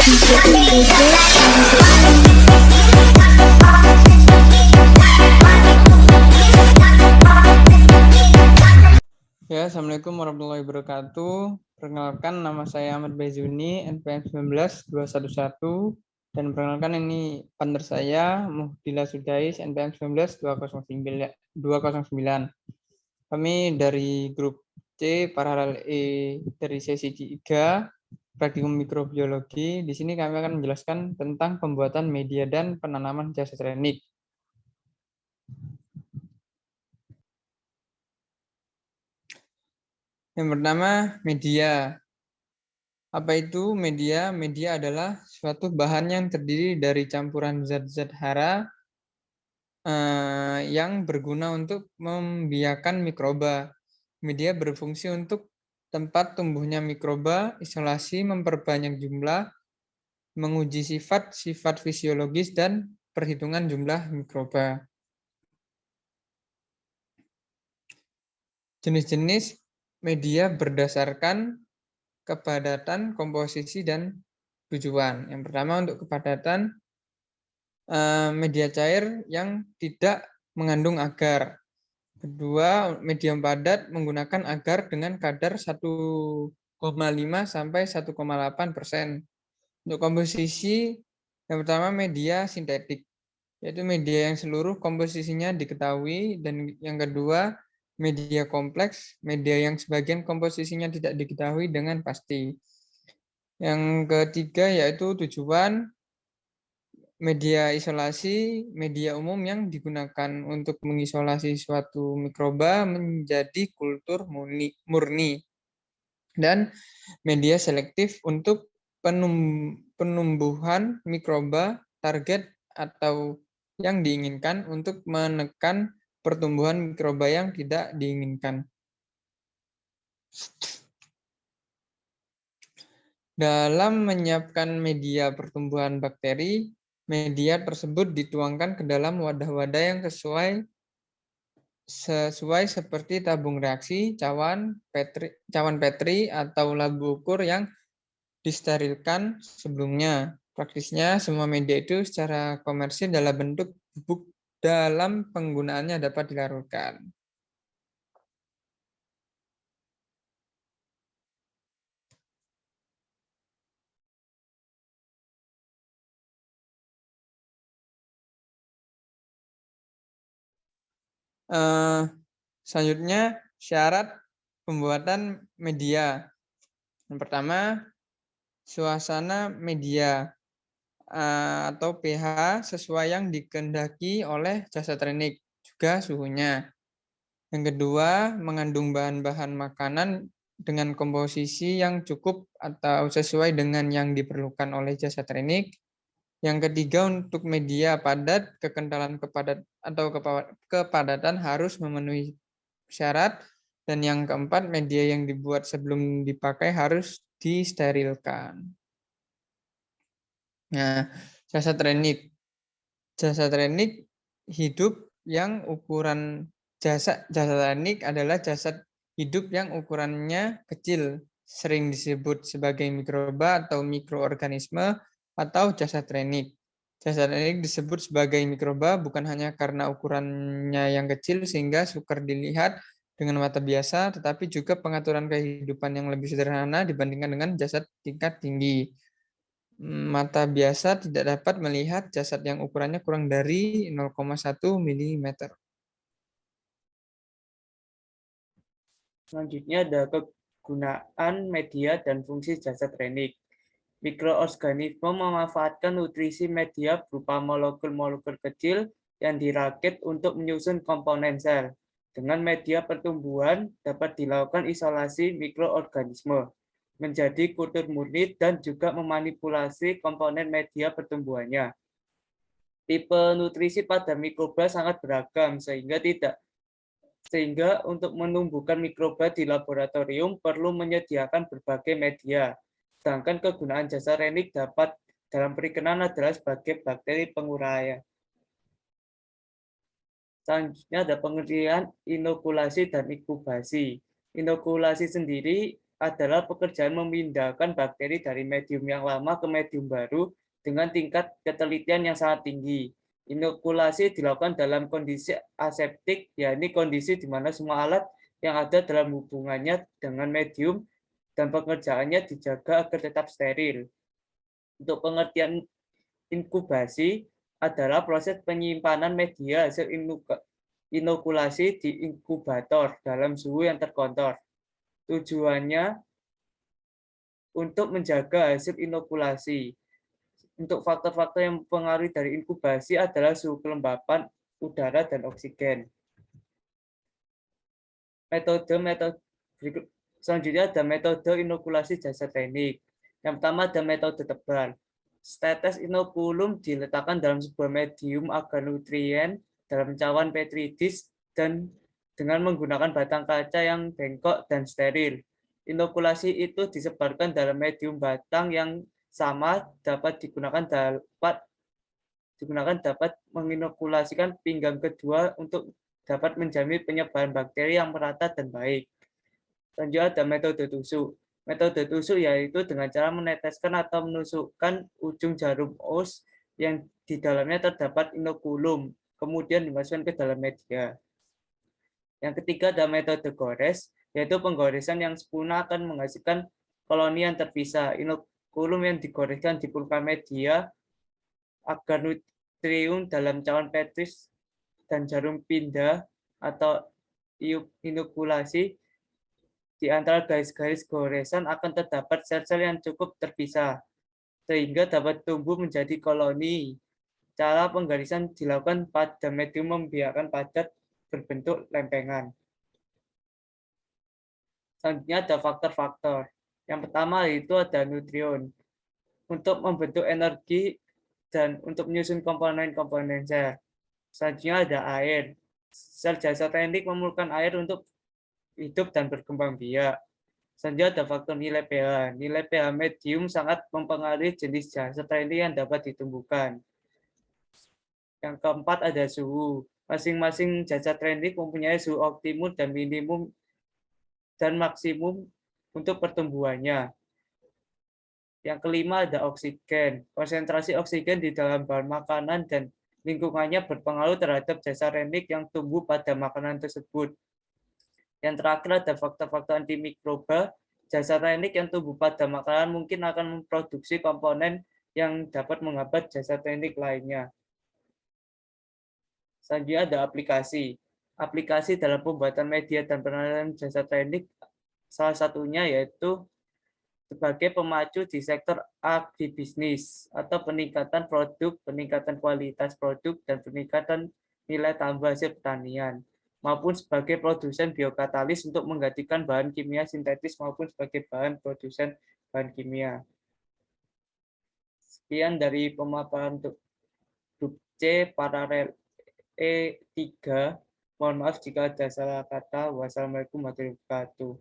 Ya, Assalamualaikum warahmatullahi wabarakatuh. Perkenalkan, nama saya Ahmad Baizuni, NPM 19211, dan perkenalkan ini partner saya, Muhdila Sudais, NPM 19209. Kami dari grup C, paralel E dari sesi 3, praktikum mikrobiologi. Di sini kami akan menjelaskan tentang pembuatan media dan penanaman jasa trenik. Yang pertama, media. Apa itu media? Media adalah suatu bahan yang terdiri dari campuran zat-zat hara yang berguna untuk membiarkan mikroba. Media berfungsi untuk tempat tumbuhnya mikroba, isolasi, memperbanyak jumlah, menguji sifat-sifat fisiologis, dan perhitungan jumlah mikroba. Jenis-jenis media berdasarkan kepadatan, komposisi, dan tujuan. Yang pertama untuk kepadatan, media cair yang tidak mengandung agar. Kedua, medium padat menggunakan agar dengan kadar 1,5 sampai 1,8%. Untuk komposisi, yang pertama media sintetik, yaitu media yang seluruh komposisinya diketahui, dan yang kedua media kompleks, media yang sebagian komposisinya tidak diketahui dengan pasti. Yang ketiga yaitu tujuan, media isolasi, media umum yang digunakan untuk mengisolasi suatu mikroba menjadi kultur murni. Dan media selektif untuk penumbuhan mikroba target atau yang diinginkan untuk menekan pertumbuhan mikroba yang tidak diinginkan. Dalam menyiapkan media pertumbuhan bakteri, media tersebut dituangkan ke dalam wadah-wadah yang sesuai seperti tabung reaksi, cawan petri, atau labu ukur yang disterilkan sebelumnya. Praktisnya, semua media itu secara komersil dalam bentuk bubuk dalam penggunaannya dapat dilarutkan. Selanjutnya, syarat pembuatan media. Yang pertama, suasana media atau pH sesuai yang dikehendaki oleh jasa trenik, juga suhunya. Yang kedua, mengandung bahan-bahan makanan dengan komposisi yang cukup atau sesuai dengan yang diperlukan oleh jasa trenik. Yang ketiga, untuk media padat, kekentalan kepadatan harus memenuhi syarat. Dan yang keempat, media yang dibuat sebelum dipakai harus disterilkan. Nah, jasa trenik. Jasa trenik hidup yang ukuran jasa trenik adalah jasa hidup yang ukurannya kecil, sering disebut sebagai mikroba atau mikroorganisme atau jasa trenik. Jasa trenik disebut sebagai mikroba bukan hanya karena ukurannya yang kecil sehingga sukar dilihat dengan mata biasa, tetapi juga pengaturan kehidupan yang lebih sederhana dibandingkan dengan jasad tingkat tinggi. Mata biasa tidak dapat melihat jasad yang ukurannya kurang dari 0,1 mm. Selanjutnya ada kegunaan media dan fungsi jasa trenik. Mikroorganisme memanfaatkan nutrisi media berupa molekul-molekul kecil yang dirakit untuk menyusun komponen sel. Dengan media pertumbuhan dapat dilakukan isolasi mikroorganisme menjadi kultur murni dan juga memanipulasi komponen media pertumbuhannya. Tipe nutrisi pada mikroba sangat beragam sehingga untuk menumbuhkan mikroba di laboratorium perlu menyediakan berbagai media. Sedangkan kegunaan jasa trenik dapat dalam perikenan adalah sebagai bakteri penguraian. Selanjutnya ada pengertian inokulasi dan inkubasi. Inokulasi sendiri adalah pekerjaan memindahkan bakteri dari medium yang lama ke medium baru dengan tingkat ketelitian yang sangat tinggi. Inokulasi dilakukan dalam kondisi aseptik, yakni kondisi di mana semua alat yang ada dalam hubungannya dengan medium dan pengerjaannya dijaga agar tetap steril. Untuk pengertian inkubasi adalah proses penyimpanan media hasil inokulasi di inkubator dalam suhu yang terkontrol. Tujuannya untuk menjaga hasil inokulasi. Untuk faktor-faktor yang mempengaruhi dari inkubasi adalah suhu kelembapan udara dan oksigen. Metode selanjutnya ada metode inokulasi jasa teknik. Yang pertama ada metode tebal. Tetes inokulum diletakkan dalam sebuah medium agar nutrien dalam cawan petri dish dan dengan menggunakan batang kaca yang bengkok dan steril. Inokulasi itu disebarkan dalam medium batang yang sama dapat menginokulasikan pinggang kedua untuk dapat menjamin penyebaran bakteri yang merata dan baik. Selanjutnya ada metode tusuk. Metode tusuk yaitu dengan cara meneteskan atau menusukkan ujung jarum os yang di dalamnya terdapat inokulum, kemudian dimasukkan ke dalam media. Yang ketiga ada metode gores, yaitu penggoresan yang sempurna akan menghasilkan koloni yang terpisah. Inokulum yang digoreskan di permukaan media agar nutrium dalam cawan petris dan jarum pindah atau inokulasi di antara garis-garis goresan akan terdapat sel-sel yang cukup terpisah, sehingga dapat tumbuh menjadi koloni. Cara penggarisan dilakukan pada medium membiarkan padat berbentuk lempengan. Selanjutnya ada faktor-faktor. Yang pertama itu ada nutrion. Untuk membentuk energi dan untuk menyusun komponen-komponen sel. Selanjutnya ada air. Sel jasa teknik memerlukan air untuk hidup dan berkembang biak. Selanjutnya ada faktor nilai pH. Nilai pH medium sangat mempengaruhi jenis jasa teknik yang dapat ditumbuhkan. Yang keempat ada suhu. Masing-masing jasa teknik mempunyai suhu optimum dan minimum dan maksimum untuk pertumbuhannya. Yang kelima ada oksigen. Konsentrasi oksigen di dalam bahan makanan dan lingkungannya berpengaruh terhadap jasa teknik yang tumbuh pada makanan tersebut. Yang terakhir ada faktor-faktor antimikroba. Jasa teknik yang tumbuh pada makanan mungkin akan memproduksi komponen yang dapat menghambat jasa teknik lainnya. Selanjutnya ada aplikasi. Aplikasi dalam pembuatan media dan penanganan jasa teknik salah satunya yaitu sebagai pemacu di sektor agribisnis atau peningkatan produk, peningkatan kualitas produk, dan peningkatan nilai tambah hasil pertanian, maupun sebagai produsen biokatalis untuk menggantikan bahan kimia sintetis maupun sebagai bahan produsen bahan kimia. Sekian dari pemaparan untuk grup C paralel E3. Mohon maaf jika ada salah kata. Wassalamualaikum warahmatullahi wabarakatuh.